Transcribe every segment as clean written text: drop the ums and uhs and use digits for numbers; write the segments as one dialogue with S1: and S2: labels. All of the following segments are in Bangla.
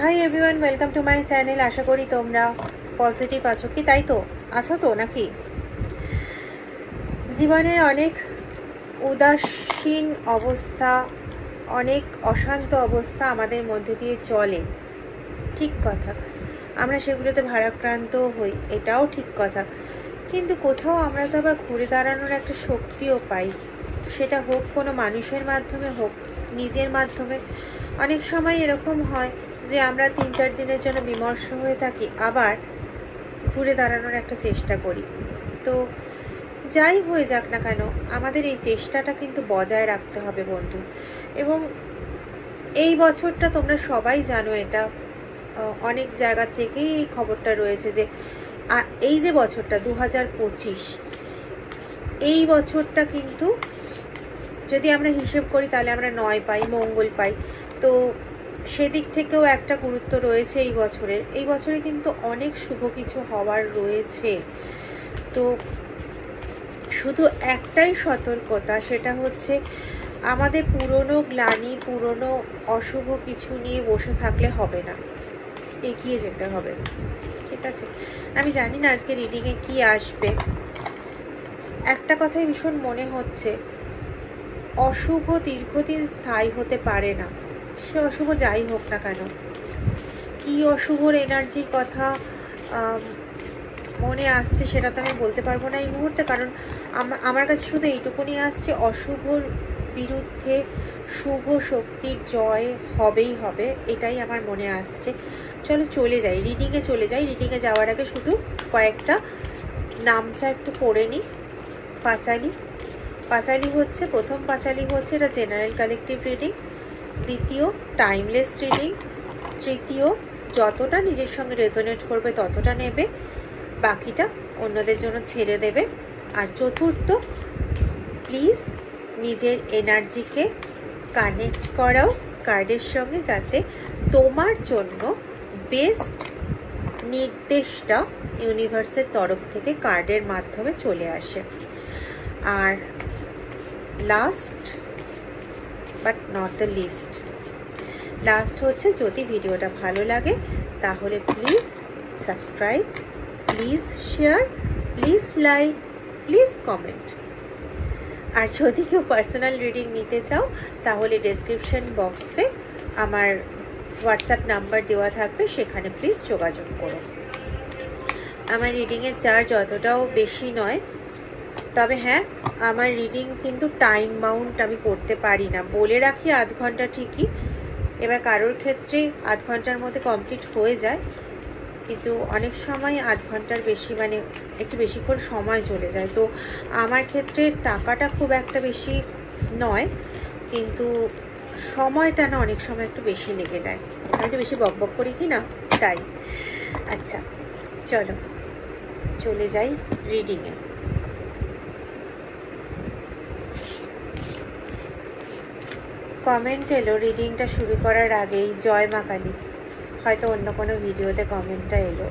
S1: High everyone, welcome to my channel. আশা করি তোমরা পজিটিভ আছো। কি তাই তো আছো তো নাকি? জীবনের অনেক উদাসীন অবস্থা, অনেক অশান্ত অবস্থা আমাদের মধ্যে দিয়ে চলে, ঠিক কথা। আমরা সেগুলোতে ভারাক্রান্ত হই, এটাও ঠিক কথা। কিন্তু কোথাও আমরা তো আবার ঘুরে দাঁড়ানোর একটা শক্তিও পাই, সেটা হোক কোনো মানুষের মাধ্যমে, হোক নিজের মাধ্যমে। অনেক সময় এরকম হয় যে আমরা 3-4 দিনের জন্য বিমর্ষ হয়ে থাকি, আবার ঘুরে দাঁড়ানোর একটা চেষ্টা করি। তো যাই হয়ে যাক না কেন, আমাদের এই চেষ্টাটা কিন্তু বজায় রাখতে হবে বন্ধু। এবং এই বছরটা তোমরা সবাই জানো, এটা অনেক জায়গা থেকেই এই খবরটা রয়েছে যে এই যে বছরটা 2025, এই বছরটা কিন্তু যদি আমরা হিসেব করি তাহলে আমরা 9 পাই, মঙ্গল পাই। তো সেদিক থেকেও একটা গুরুত্ব রয়েছে এই বছরের। এই বছরে কিন্তু অনেক শুভ কিছু হওয়ার রয়েছে। তো শুধু একটাই সতর্কতা, সেটা হচ্ছে আমাদের পুরনো গ্লানি, পুরনো অশুভ কিছু নিয়ে বসে থাকলে হবে না, এগিয়ে যেতে হবে, ঠিক আছে? আমি জানি না আজকে রিডিংয়ে কি আসবে। একটা কথাই ভীষণ মনে হচ্ছে, অশুভ দীর্ঘদিন স্থায়ী হতে পারে না, সে অশুভ যাই হোক না কেন। কি অশুভর এনার্জির কথা মনে আসছে সেটা তো আমি বলতে পারবো না এই মুহূর্তে, কারণ আমার কাছে শুধু এইটুকুনি আসছে, অশুভর বিরুদ্ধে শুভ শক্তির জয় হবেই হবে, এটাই আমার মনে আসছে। চলো চলে যাই, রিডিংয়ে চলে যাই। রিডিংয়ে যাওয়ার আগে শুধু কয়েকটা নামচা একটু পড়ে নিই। পাঁচালি হচ্ছে, প্রথম পাঁচালি হচ্ছে এটা জেনারেল কালেকটিভ রিডিং, দ্বিতীয় টাইমলেস রিডিং, তৃতীয় যতটা নিজের সঙ্গে রেজোনেট করবে ততটা নেবে, বাকিটা অন্যদের জন্য ছেড়ে দেবে। আর চতুর্থ, প্লিজ নিজের এনার্জিকে কানেক্ট করাও কার্ডের সঙ্গে, যাতে তোমার জন্য বেস্ট নির্দেশটা ইউনিভার্সের তরফ থেকে কার্ডের মাধ্যমে চলে আসে। আর last but not the least, last হচ্ছে, যদি ভিডিওটা ভালো লাগে তাহলে please subscribe, please share, please like, please comment. আর যদি কেউ পার্সোনাল রিডিং নিতে চাও তাহলে ডেসক্রিপশন বক্সে আমার হোয়াটসঅ্যাপ নাম্বার দেওয়া থাকবে, সেখানে প্লিজ যোগাযোগ করো। আমার রিডিংয়ের চার্জ অতটাও বেশি নয়, তবে হ্যাঁ, আমার রিডিং কিন্তু টাইম বাউন্ড আমি করতে পারি না, বলে রাখি আধ ঘন্টা ঠিকই। এবার কারোর ক্ষেত্রে আধ ঘন্টার মধ্যে কমপ্লিট হয়ে যায়, কিন্তু অনেক সময় আধ ঘন্টার বেশি, মানে একটু বেশিক্ষণ সময় চলে যায়। তো আমার ক্ষেত্রে টাকাটা খুব একটা বেশি নয়, কিন্তু সময়টা না অনেক সময় একটু বেশি লেগে যায়। আমি তো বেশি বকবক করি কি না, তাই। আচ্ছা চলো চলে যাই রিডিংয়ে। কমেন্ট এলো রিডিংটা শুরু করার আগেই, জয় মা কালী। হয়তো অন্য কোনো ভিডিওতে কমেন্টটা এলো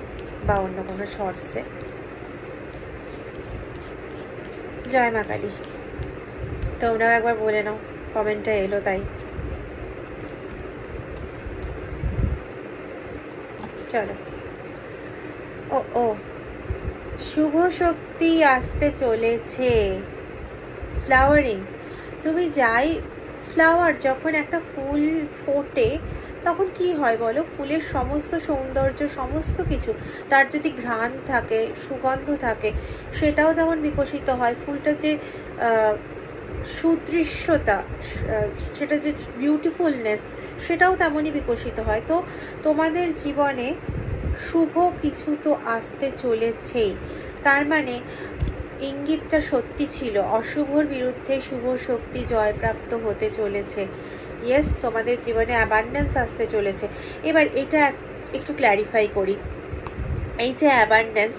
S1: বা অন্য কোনো শর্টসে। জয় মা কালী, তোমরাও একবার বলে নাও কমেন্টটা এলো তাই। চলো। ও শুভ শক্তি আসতে চলেছে, ফ্লাওয়ারিং। তুমি যাই, ফ্লাওয়ার যখন একটা ফুল ফোটে তখন কি হয় বলো, ফুলের সমস্ত সৌন্দর্য, সমস্ত কিছু, তার যদি ঘ্রাণ থাকে, সুগন্ধ থাকে, সেটাও যেমন বিকশিত হয়। ফুলটা যে সুদৃশ্যতা, সেটা যে বিউটিফুলনেস, সেটাও তেমনই বিকশিত হয়। তো তোমাদের জীবনে শুভ কিছু তো আসতে চলেছেই, তার মানে ইঙ্গিতটা সত্যি ছিল, অশুভর বিরুদ্ধে শুভ শক্তি জয়প্রাপ্ত হতে চলেছে। ইয়েস, তোমাদের জীবনে অ্যাবান্ডেন্স আসতে চলেছে। এবার এটা একটু ক্ল্যারিফাই করি, এই যে অ্যাবান্ডেন্স,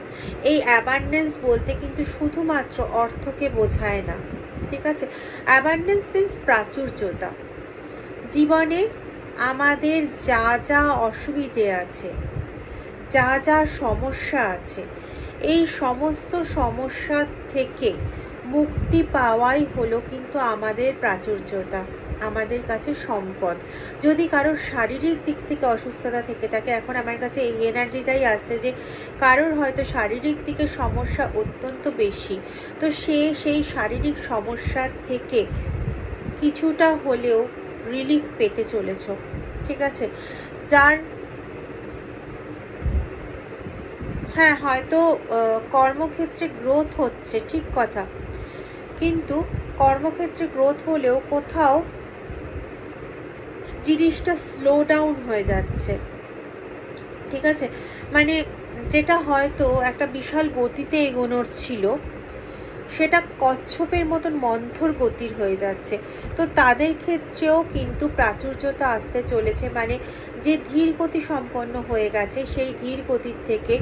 S1: এই অ্যাবান্ডেন্স বলতে কিন্তু শুধুমাত্র অর্থকে বোঝায় না, ঠিক আছে? অ্যাবান্ডেন্স মিন্স প্রাচুর্যতা। জীবনে আমাদের যা যা অসুবিধে আছে, যা যা সমস্যা আছে, এই সমস্ত সমস্যা থেকে মুক্তি পাওয়াই হলো কিন্তু আমাদের প্রাচুর্যতা। আমাদের কাছে সম্পদ। যদি কারোর শারীরিক দিক থেকে অসুস্থতা থেকে থাকে, এখন আমার কাছে এই এনার্জিটাই আসছে যে কারোর হয়তো শারীরিক দিকে সমস্যা অত্যন্ত বেশি, তো সেই শারীরিক সমস্যার থেকে কিছুটা হলেও রিলিফ পেতে চলেছ, ঠিক আছে। যার হ্যাঁ হয়তো কর্মক্ষেত্রে গ্রোথ হচ্ছে, ঠিক কথা, কিন্তু কর্মক্ষেত্রে গ্রোথ হলেও কোথাও জিনিসটা স্লো ডাউন হয়ে যাচ্ছে, ঠিক আছে। মানে যেটা হয়তো একটা বিশাল গতিতে এগোনোর ছিল, সেটা কচ্ছপের মতন মন্থর গতির হয়ে যাচ্ছে। তো তাদের ক্ষেত্রেও কিন্তু প্রাচুর্যতা আসতে চলেছে, মানে যে ধীর গতি সম্পন্ন হয়ে গেছে সেই ধীর গতির থেকে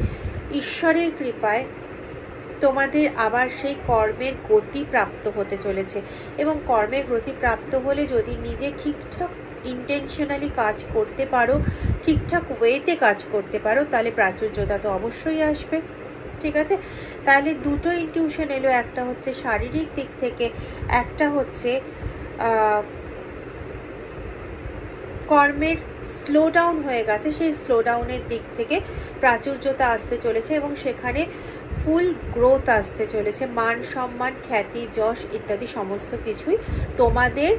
S1: ঈশ্বরের কৃপায় তোমাদের আবার সেই কর্মের গতি প্রাপ্ত হতে চলেছে। এবং কর্মের গতি প্রাপ্ত হলে যদি নিজে ঠিকঠাক ইন্টেনশনালি কাজ করতে পারো, ঠিকঠাক ওয়েতে কাজ করতে পারো, তাহলে প্রাচুর্যতা তো অবশ্যই আসবে, ঠিক আছে। তাহলে দুটো ইনটিউশন এলো, একটা হচ্ছে শারীরিক দিক থেকে, একটা হচ্ছে কর্মের স্লো ডাউন হয়ে গেছে, সেই স্লো ডাউনের দিক থেকে প্রাচুর্যতা আসতে চলেছে এবং সেখানে ফুল গ্রোথ আসতে চলেছে। মান সম্মান, খ্যাতি, যশ ইত্যাদি সমস্ত কিছুই তোমাদের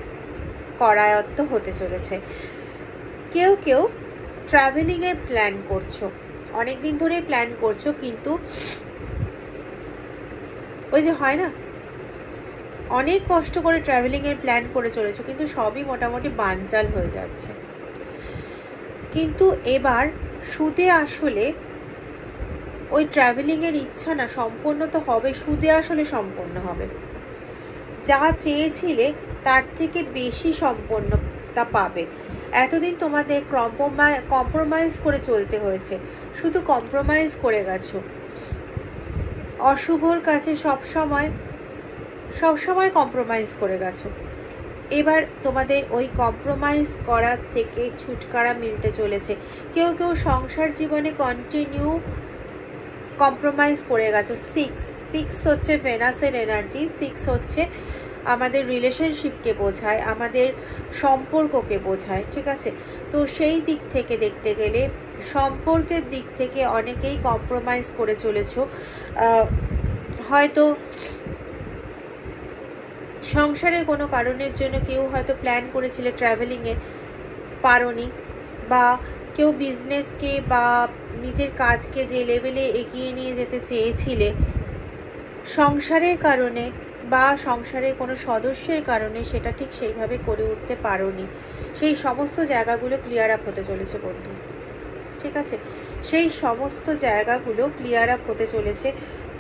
S1: করায়ত্ত হতে চলেছে। কেউ কেউ ট্রাভেলিং এর প্ল্যান করছো, অনেকদিন ধরে প্ল্যান করছো, কিন্তু ওই যে হয় না, অনেক কষ্ট করে ট্রাভেলিং এর প্ল্যান করে চলেছো, কিন্তু সবই মোটামুটি বানচাল হয়ে যাচ্ছে। কিন্তু এবার সুদে আসলে ওই ট্রাভেলিং এর ইচ্ছা না সম্পূর্ণ তো হবে, সুদে আসলে সম্পূর্ণ হবে। যা চেয়েছিলে তার থেকে বেশি সম্পন্নতা পাবে। এতদিন তোমাদের কম্প্রোমাইজ করে চলতে হয়েছে, শুধু কম্প্রোমাইজ করে গেছো, অশুভর কাছে সবসময় কম্প্রোমাইজ করে গেছো। এবার তোমাদের ওই কম্প্রোমাইজ করার থেকে ছুটকারা মিলতে চলেছে। কেউ কেউ সংসার জীবনে কন্টিনিউ কম্প্রোমাইজ করে গেছো। সিক্স হচ্ছে ভেনাসের এনার্জি, 6 হচ্ছে আমাদের রিলেশনশিপকে বোঝায়, আমাদের সম্পর্ককে বোঝায়, ঠিক আছে। তো সেই দিক থেকে দেখতে গেলে সম্পর্কের দিক থেকে অনেকেই কম্প্রোমাইজ করে চলেছো। হয়তো সংসারে কোনো কারণের জন্য কেউ হয়তো প্ল্যান করেছিলে ট্রাভেলিংয়ে, পারোনি, বা কেউ বিজনেসকে বা নিজের কাজকে যে লেভেলে এগিয়ে নিয়ে যেতে চেয়েছিলে, সংসারের কারণে বা সংসারের কোনো সদস্যের কারণে সেটা ঠিক সেইভাবে করে উঠতে পারোনি। সেই সমস্ত জায়গাগুলো ক্লিয়ার আপ হতে চলেছে বন্ধু, ঠিক আছে। সেই সমস্ত জায়গাগুলো ক্লিয়ার আপ হতে চলেছে।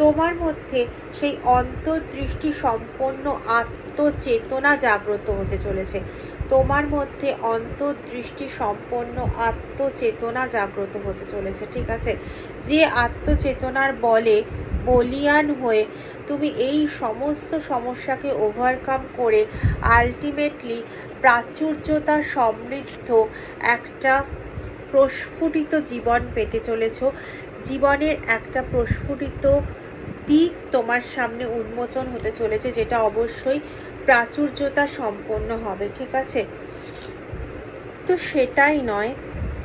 S1: তোমার মধ্যে সেই অন্তর্দৃষ্টি সম্পন্ন আত্মচেতনা জাগ্রত হতে চলেছে। তোমার মধ্যে অন্তর্দৃষ্টি সম্পন্ন আত্মচেতনা জাগ্রত হতে চলেছে, ঠিক আছে। যে আত্মচেতনার বলে বলিয়ান হয়ে তুমি এই সমস্ত সমস্যাকে ওভারকাম করে আলটিমেটলি প্রাচুর্যতা সমৃদ্ধ একটা প্রস্ফুটিত জীবন পেতে চলেছ। জীবনের একটা প্রস্ফুটিত দিক তোমার সামনে উন্মোচন হতে চলেছে, যেটা অবশ্যই প্রাচুর্যতা সম্পন্ন হবে, ঠিক আছে। তো সেটাই নয়,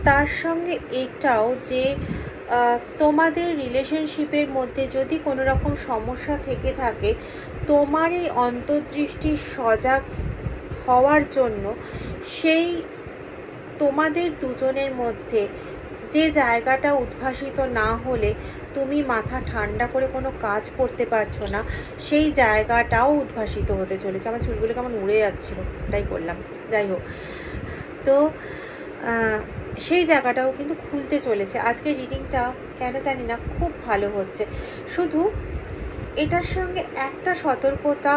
S1: তার সঙ্গে এটাও যে তোমাদের রিলেশনশিপের মধ্যে যদি কোনো রকম সমস্যা থেকে থাকে, তোমার এই অন্তর্দৃষ্টি সজাগ হওয়ার জন্য সেই তোমাদের দুজনের মধ্যে যে জায়গাটা উদ্ভাসিত না হলে তুমি মাথা ঠান্ডা করে কোনো কাজ করতে পারছো না, সেই জায়গাটাও উদ্ভাসিত হতে চলেছে। আমার চুলগুলো কেমন উড়ে যাচ্ছিল, তাই করলাম, যাই হোক। তো সেই জায়গাটাও কিন্তু খুলতে চলেছে। আজকে রিডিংটা কেন জানি না খুব ভালো হচ্ছে। শুধু এটার সঙ্গে একটা সতর্কতা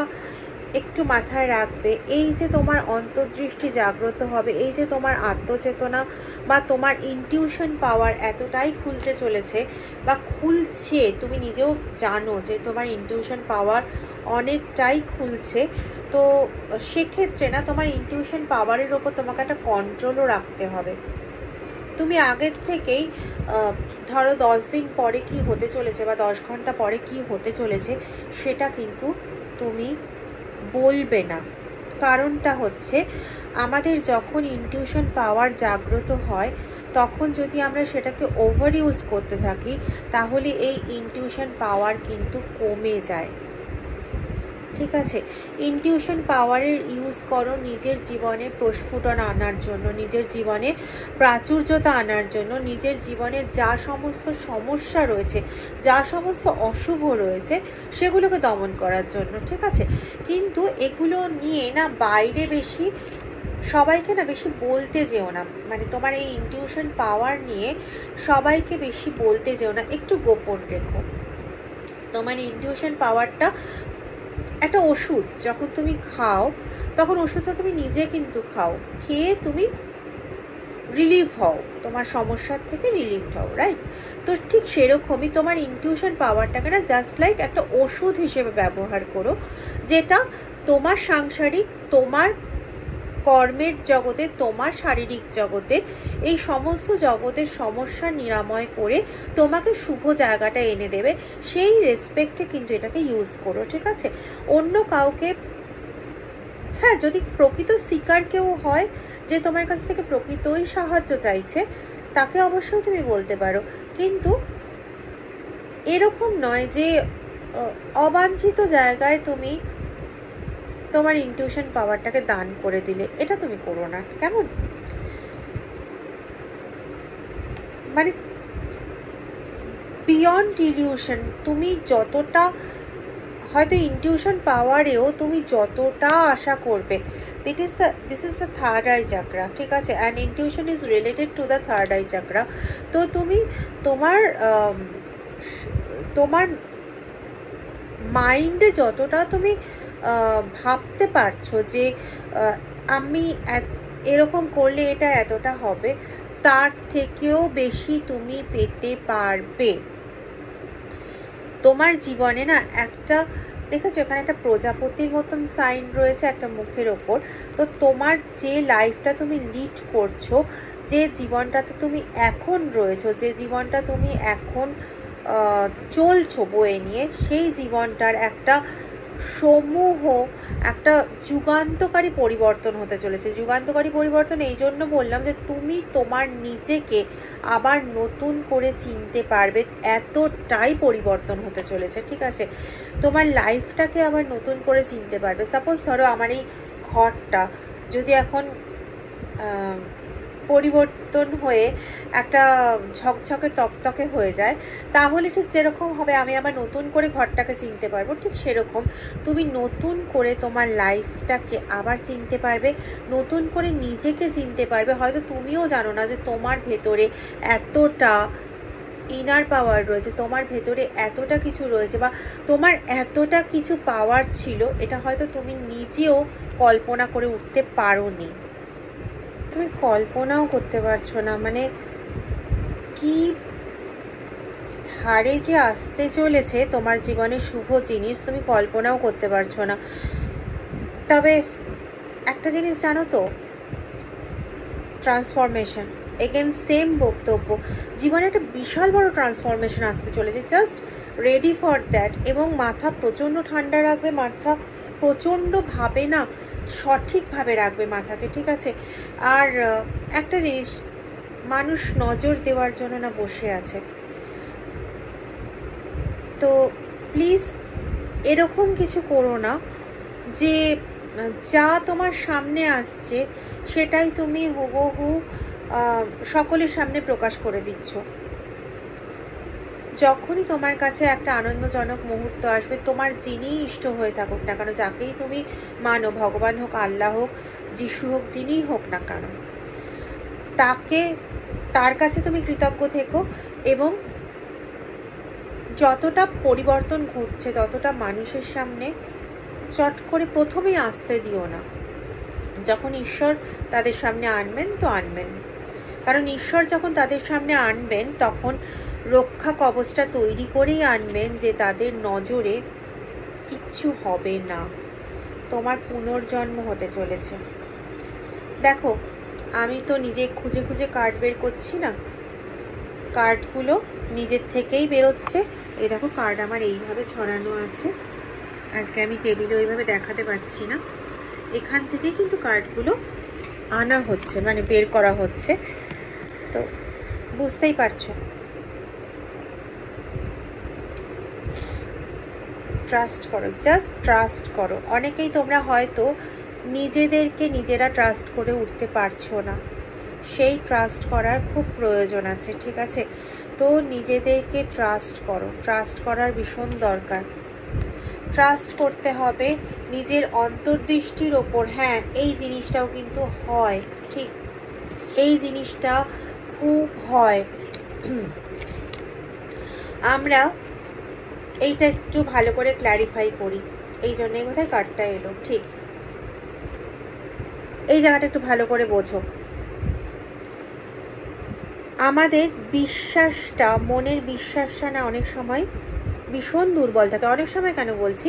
S1: একটু মাথায় রাখবে, এই যে তোমার অন্তর্দৃষ্টি জাগ্রত হবে, এই যে তোমার আত্মচেতনা বা তোমার ইনটিউশন পাওয়ার এতটাই খুলতে চলেছে বা খুলছে, তুমি নিজেও জানো যে তোমার ইনটিউশন পাওয়ার অনেকটাই খুলছে। তো সেক্ষেত্রে না তোমার ইনটিউশন পাওয়ারের ওপর তোমাকে একটা কন্ট্রোলও রাখতে হবে। তুমি আগের থেকেই ধরো 10 দিন পরে কি হতে চলেছে বা 10 ঘন্টা পরে কি হতে চলেছে সেটা কিন্তু তুমি বলবে না। কারণটা হচ্ছে আমাদের যখন ইনটিউশন পাওয়ার জাগ্রত হয় তখন যদি আমরা সেটাকে ওভার ইউজ করতে থাকি তাহলে এই ইনটিউশন পাওয়ার কিন্তু কমে যায়। ঠিক আছে, ইনটিউশন পাওয়ারের ইউজ করো নিজের জীবনে প্রস্ফুটন আনার জন্য, নিজের জীবনে প্রাচুর্যতা আনার জন্য, নিজের জীবনে যা সমস্ত সমস্যা রয়েছে, যা সমস্ত অশুভ রয়েছে সেগুলোকে দমন করার জন্য। ঠিক আছে, কিন্তু এগুলো নিয়ে না বাইরে বেশি সবাইকে না বেশি বলতে যেও না, মানে তোমার এই ইনটিউশন পাওয়ার নিয়ে সবাইকে বেশি বলতে যেও না, একটু গোপন রেখো। তোমার ইনটিউশন পাওয়ারটা একটা ওষুধ, যখন তুমি খাও তখন ওষুধটা তুমি নিজে কিন্তু খাও, খেয়ে তুমি রিলিফ হও, তোমার সমস্যার থেকে রিলিফ হও, রাইট? তো ঠিক সেরকমই তোমার ইনটিউশন পাওয়ারটাকে না জাস্ট লাইক একটা ওষুধ হিসেবে ব্যবহার করো, যেটা তোমার সাংসারিক, তোমার কর্মের জগতে, তোমার শারীরিক জগতে, এই সমস্ত জগতের সমস্যা নিরাময় করে তোমাকে শুভ জায়গাটা এনে দেবে। সেই রেসপেক্টে কিন্তু এটাকে ইউজ করো। ঠিক আছে, অন্য কাউকে, হ্যাঁ যদি প্রকৃত সিকার কেউ হয় যে তোমার কাছ থেকে প্রকৃতই সাহায্য চাইছে, তাকে অবশ্যই তুমি বলতে পারো, কিন্তু এরকম নয় যে অবাঞ্ছিত জায়গায় তুমি তোমার ইনটিউশন পাওয়ারটাকে দান করে দিলে। এটা তুমি করো না, কেমন? মানে বিয়ন্ড ইলিউশন, তুমি যতটা হয়তো ইনটিউশন পাওয়ারেও তুমি যতটা আশা করবে, this is the third eye chakra, ঠিক আছে, and intuition is related to the third eye chakra। তো তুমি তোমার মাইন্ডে যতটা তুমি ভাবতে পারছো যে আমি এরকম করলে এটা এতটা হবে, তার থেকেও বেশি তুমি পেতে পারবে। তোমার জীবনে না একটা দেখেছো এখানে একটা প্রজাপতির মতন সাইন রয়েছে একটা মুখের ওপর। তো তোমার যে লাইফটা তুমি লিড করছো, যে জীবনটাতে তুমি এখন রয়েছো, যে জীবনটা তুমি এখন চলছো বয়ে নিয়ে, সেই জীবনটার একটা সমূহ, একটা যুগান্তকারী পরিবর্তন হতে চলেছে। যুগান্তকারী পরিবর্তন এই জন্য বললাম যে তুমি তোমার নিজেকে আবার নতুন করে চিনতে পারবে, এতটাই পরিবর্তন হতে চলেছে। ঠিক আছে, তোমার লাইফটাকে আবার নতুন করে চিনতে পারবে। সাপোজ ধরো আমার এই ঘরটা যদি এখন পরিবর্তন হয়ে একটা ঝকঝকে তকতকে হয়ে যায়, তাহলে ঠিক যেরকম হবে আমি আবার নতুন করে ঘরটাকে চিনতে পারবো, ঠিক সেরকম তুমি নতুন করে তোমার লাইফটাকে আবার চিনতে পারবে, নতুন করে নিজেকে চিনতে পারবে। হয়তো তুমিও জানো না যে তোমার ভেতরে এতটা ইনার পাওয়ার রয়েছে, তোমার ভেতরে এতটা কিছু রয়েছে, বা তোমার এতটা কিছু পাওয়ার ছিল, এটা হয়তো তুমি নিজেও কল্পনা করে উঠতে পারোনি, তুমি কল্পনাও করতে পারছো না। মানে কি হারে যে আসতে চলেছে তোমার জীবনে শুভ জিনিস, তুমি কল্পনাও করতে পারছো না। তবে একটা জিনিস জানো তো, ট্রান্সফরমেশন, এগেন সেম বক্তব্য, জীবনে একটা বিশাল বড় ট্রান্সফরমেশন আসতে চলেছে, জাস্ট রেডি ফর দ্যাট। এবং মাথা প্রচণ্ড ঠান্ডা রাখবে, মাথা প্রচণ্ড ভাবে না সঠিকভাবে রাখবে মাথাকে। ঠিক আছে, আর একটা জিনিস, মানুষ নজর দেওয়ার জন্য না বসে আছে, তো প্লিজ এরকম কিছু করো না যে যা তোমার সামনে আসছে সেটাই তুমি হুবহু সকলের সামনে প্রকাশ করে দিচ্ছ। যখনই তোমার কাছে একটা আনন্দজনক মুহূর্ত আসবে, তোমার যিনি ইষ্ট হয়ে থাকুক না কেন, যাকেই তুমি মানো, ভগবান হোক, আল্লাহ হোক, যিশু হোক, যিনিই হোক না কেন, তার কাছে তুমি কৃতজ্ঞ থেকো। এবং যতটা পরিবর্তন ঘটছে ততটা মানুষের সামনে চট করে প্রথমেই আসতে দিও না। যখন ঈশ্বর তাদের সামনে আনবেন তো আনবেন, কারণ ঈশ্বর যখন তাদের সামনে আনবেন তখন রক্ষা কবচটা তৈরি করেই আনবেন যে তাদের নজরে কিচ্ছু হবে না, তোমার পুনর্জন্ম হতে চলেছে। দেখো আমি তো নিজে খুঁজে খুঁজে কার্ড বের করছি না, কার্ডগুলো নিজের থেকেই বেরোচ্ছে। এই দেখো কার্ড আমার এইভাবে ছড়ানো আছে, আজকে আমি টেবিলে ওইভাবে দেখাতে পাচ্ছি না, এখান থেকেই কিন্তু কার্ডগুলো আনা হচ্ছে, মানে বের করা হচ্ছে। তো বুঝতেই পারছো। ট্রাস্ট করো, জাস্ট ট্রাস্ট করো। অনেকেই তোমরা হয়তো নিজেদেরকে নিজেরা ট্রাস্ট করে উঠতে পারছো না, সেই ট্রাস্ট করার খুব প্রয়োজন আছে, ঠিক আছে? তো নিজেদেরকে ট্রাস্ট করো, ট্রাস্ট করার ভীষণ দরকার। ট্রাস্ট করতে হবে নিজের অন্তর্দৃষ্টির ওপর। হ্যাঁ, এই জিনিসটাও কিন্তু হয়, ঠিক, এই জিনিসটা খুব হয়। আমরা এইটা একটু ভালো করে ক্ল্যারিফাই করি, এই জন্যই বোধহয় কার্ডটা এলো, ঠিক। এই জায়গাটা একটু ভালো করে বোঝো। আমাদের বিশ্বাসটা, মনের বিশ্বাসটা না অনেক সময় ভীষণ দুর্বল থাকে। অনেক সময় কেন বলছি,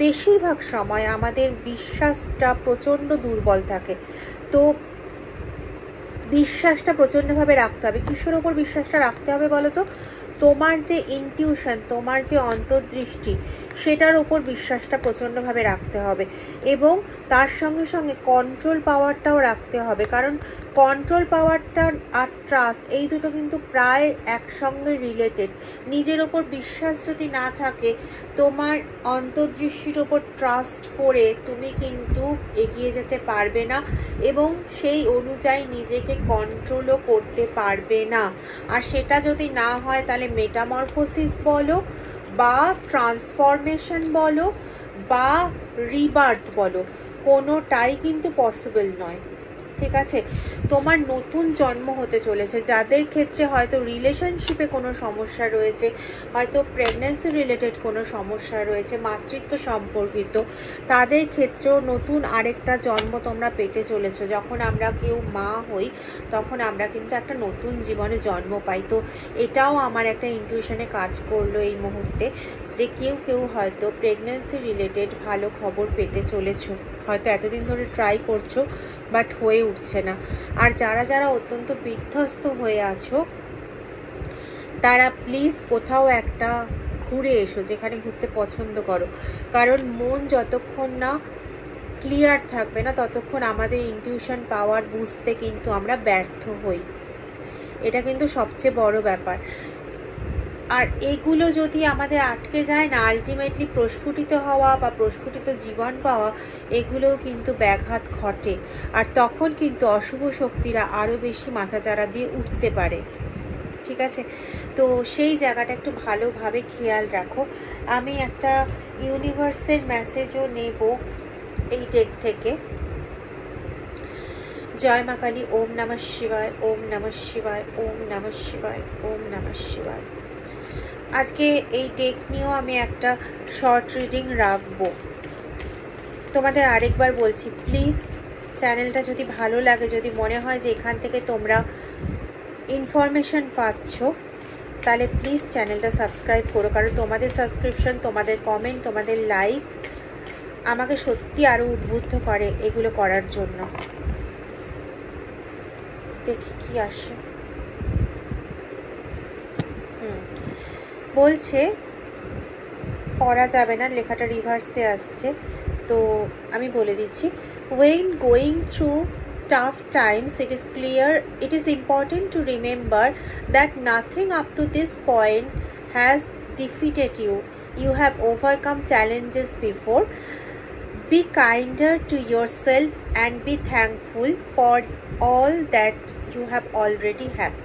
S1: বেশিরভাগ সময় আমাদের বিশ্বাসটা প্রচণ্ড দুর্বল থাকে। তো বিশ্বাসটা প্রচণ্ডভাবে রাখতে হবে। কিসের ওপর বিশ্বাসটা রাখতে হবে বলো তো? তোমার যে ইনটিউশন, তোমার যে অন্তর্দৃষ্টি, সেটার ওপর বিশ্বাসটা প্রচণ্ডভাবে রাখতে হবে। এবং তার সঙ্গে সঙ্গে কন্ট্রোল পাওয়ারটাও রাখতে হবে, কারণ কন্ট্রোল পাওয়ারটা আর ট্রাস্ট এই দুটো কিন্তু প্রায় একসঙ্গে রিলেটেড। নিজের ওপর বিশ্বাস যদি না থাকে, তোমার অন্তর্দৃষ্টির ওপর ট্রাস্ট করে তুমি কিন্তু এগিয়ে যেতে পারবে না, এবং সেই অনুযায়ী নিজেকে কন্ট্রোলও করতে পারবে না। আর সেটা যদি না হয়, তাহলে মেটামরফোসিস বলো বা ট্রান্সফরমেশন বলো বা রিবার্থ বলো, কোনোটাই কিন্তু পসিবল নয়, ঠিক আছে? তোমার নতুন জন্ম হতে চলেছে। যাদের ক্ষেত্রে হয়তো রিলেশনশিপে কোনো সমস্যা রয়েছে, হয়তো প্রেগন্যান্সি রিলেটেড কোনো সমস্যা রয়েছে, মাতৃত্ব সম্পর্কিত, তাদের ক্ষেত্রেও নতুন আরেকটা জন্ম তোমরা পেতে চলেছো। যখন আমরা কেউ মা হই, তখন আমরা কিন্তু একটা নতুন জীবনে জন্ম পাই। তো এটাও আমার একটা ইনটিউশনে কাজ করলো এই মুহূর্তে, যে কেউ কেউ হয়তো প্রেগন্যান্সি রিলেটেড ভালো খবর পেতে চলেছো। হয়তো এতদিন ধরে ট্রাই করছো, বাট হয়ে উঠছে না। আর যারা যারা অত্যন্ত বিধ্বস্ত হয়ে আছো, তারা প্লিজ কোথাও একটা ঘুরে এসো, যেখানে ঘুরতে পছন্দ করো। কারণ মন যতক্ষণ না ক্লিয়ার থাকবে না, ততক্ষণ আমাদের ইনটিউশন পাওয়ার বুঝতে কিন্তু আমরা ব্যর্থ হই। এটা কিন্তু সবচেয়ে বড় ব্যাপার। আর এগুলো যদি আমাদের আটকে যায় না, আলটিমেটলি প্রস্ফুটিত হওয়া বা প্রস্ফুটিত জীবন পাওয়া, এগুলোও কিন্তু ব্যাঘাত ঘটে। আর তখন কিন্তু অশুভ শক্তিরা আরও বেশি মাথাচাড়া দিয়ে উঠতে পারে, ঠিক আছে? তো সেই জায়গাটা একটু ভালোভাবে খেয়াল রাখো। আমি একটা ইউনিভার্সের মেসেজও নেব এই ডেক থেকে। জয় মা কালী। ওম নমঃ শিবায়, ওম নমঃ শিবায়, ওম নমঃ শিবায়, ওম নমঃ শিবায়। আজকে এই ডেক নিয়েও আমি একটা শর্ট রিডিং রাখবো। তোমাদের আরেকবার বলছি, প্লিজ চ্যানেলটা যদি ভালো লাগে, যদি মনে হয় যে এখান থেকে তোমরা ইনফরমেশন পাচ্ছ, তাহলে প্লিজ চ্যানেলটা সাবস্ক্রাইব করো। কারণ তোমাদের সাবস্ক্রিপশন, তোমাদের কমেন্ট, তোমাদের লাইক আমাকে সত্যি আরো উদ্বুদ্ধ করে এগুলো করার জন্য। দেখি কি আসে। বলছে পড়া যাবে না, লেখাটা রিভার্সে আসছে, তো আমি বলে দিচ্ছি। when going through tough times, it is important to remember that nothing up to this point has defeated you. You have overcome challenges before. Be kinder to yourself and be thankful for all that you have already have.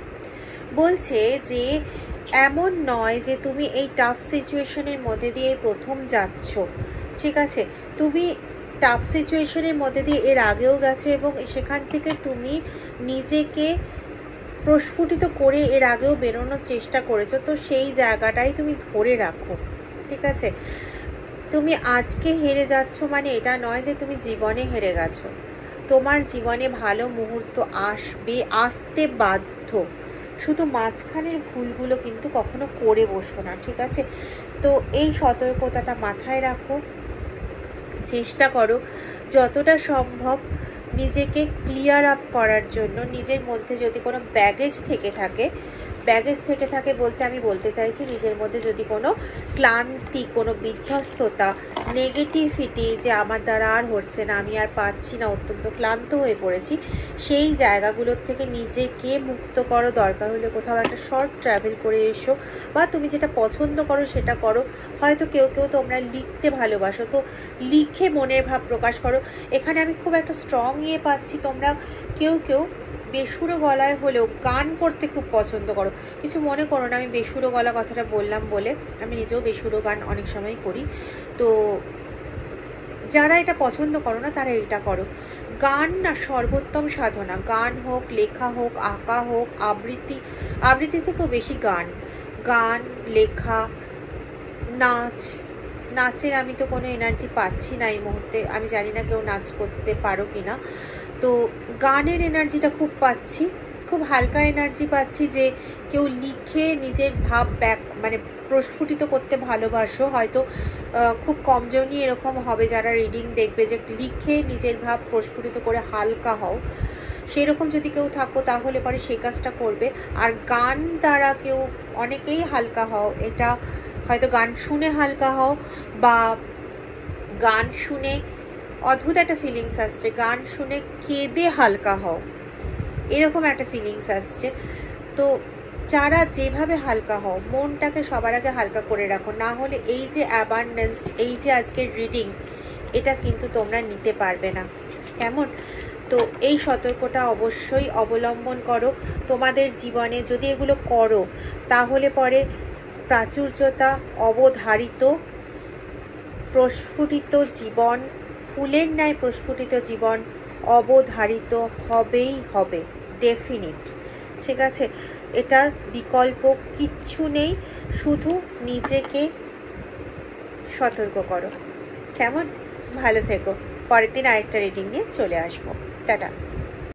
S1: বলছে যে এমন নয় যে তুমি এই টাফ সিচুয়েশনের মধ্যে দিয়ে প্রথম যাচ্ছ, ঠিক আছে? তুমি টাফ সিচুয়েশনের মধ্যে দিয়ে এর আগেও গেছো এবং সেখান থেকে তুমি নিজেকে প্রস্ফুটিত করে এর আগেও বেরোনোর চেষ্টা করেছো। তো সেই জায়গাটাই তুমি ধরে রাখো, ঠিক আছে? তুমি আজকে হেরে যাচ্ছ মানে এটা নয় যে তুমি জীবনে হেরে গেছো। তোমার জীবনে ভালো মুহূর্ত আসবে, আসতে বাধ্য। শুধু মাঝখানের ভুলগুলো কিন্তু কখনো করে বসো না, ঠিক আছে? তো এই সতর্কতাটা মাথায় রাখো। চেষ্টা করো যতটা সম্ভব নিজেকে ক্লিয়ার আপ করার জন্য। নিজের মধ্যে যদি কোনো ব্যাগেজ থেকে থাকে, ব্যাগেজ থেকে থাকে বলতে আমি বলতে চাইছি নিজের মধ্যে যদি কোনো ক্লান্তি, কোনো বিধ্বস্ততা, নেগেটিভিটি যে আমার দ্বারা আর হচ্ছে না, আমি আর পাচ্ছি না, অত্যন্ত ক্লান্ত হয়ে পড়েছি, সেই জায়গাগুলোর থেকে নিজেকে মুক্ত করো। দরকার হলে কোথাও একটা শর্ট ট্রাভেল করে এসো, বা তুমি যেটা পছন্দ করো সেটা করো। হয়তো কেউ কেউ তোমরা লিখতে ভালোবাসো, তো লিখে মনের ভাব প্রকাশ করো। এখানে আমি খুব একটা স্ট্রং পাচ্ছি, তোমরা কেউ কেউ বেসুরো গলায় হলেও গান করতে খুব পছন্দ করো। কিছু মনে করো না, আমি বেসুরো গলা কথাটা বললাম বলে, আমি নিজেও বেসুরো গান অনেক সময় করি। তো যারা এটা পছন্দ করো না তারা এটা করো। গান না সর্বোত্তম সাধনা, গান হোক, লেখা হোক, আঁকা হোক, আবৃত্তি থেকেও বেশি গান, লেখা, নাচের আমি তো কোনো এনার্জি পাচ্ছি না এই মুহূর্তে, আমি জানি না কেউ নাচ করতে পারো কিনা। তো গানের এনার্জিটা খুব পাচ্ছি, খুব হালকা এনার্জি পাচ্ছি, যে কেউ লিখে নিজের ভাব মানে প্রস্ফুটিত করতে ভালোবাসো। হয়তো খুব কমজনই এরকম হবে যারা রিডিং দেখবে, যে লিখে নিজের ভাব প্রস্ফুটিত করে হালকা হও। সেই রকম যদি কেউ থাকো তাহলে পরে সেই কাজটা করবে। আর গান দ্বারা কেউ অনেকেই হালকা হও, এটা হয়তো গান শুনে হালকা হও, বা গান শুনে অদ্ভুত একটা ফিলিংস আসছে, গান শুনে কেঁদে হালকা হও, এরকম একটা ফিলিংস আসছে। তো যারা যেভাবে হালকা হও, মনটাকে সবার আগে হালকা করে রাখো, না হলে এই যে অ্যাবান্ডেন্স, এই যে আজকের রিডিং, এটা কিন্তু তোমরা নিতে পারবে না। কেমন? তো এই সতর্কতা অবশ্যই অবলম্বন করো তোমাদের জীবনে। যদি এগুলো করো তাহলে পরে প্রাচুর্যতা, অবধারিত, প্রস্ফুটিত জীবন, ফুলের ন্যায় প্রস্ফুটিত জীবন অবধারিত হবেই হবে, ডেফিনিট। ঠিক আছে, এটার বিকল্প কিচ্ছু নেই, শুধু নিজেকে সতর্ক করো। কেমন? ভালো থেকো। পরের দিন আরেকটা রিডিং নিয়ে চলে আসবো। টাটা।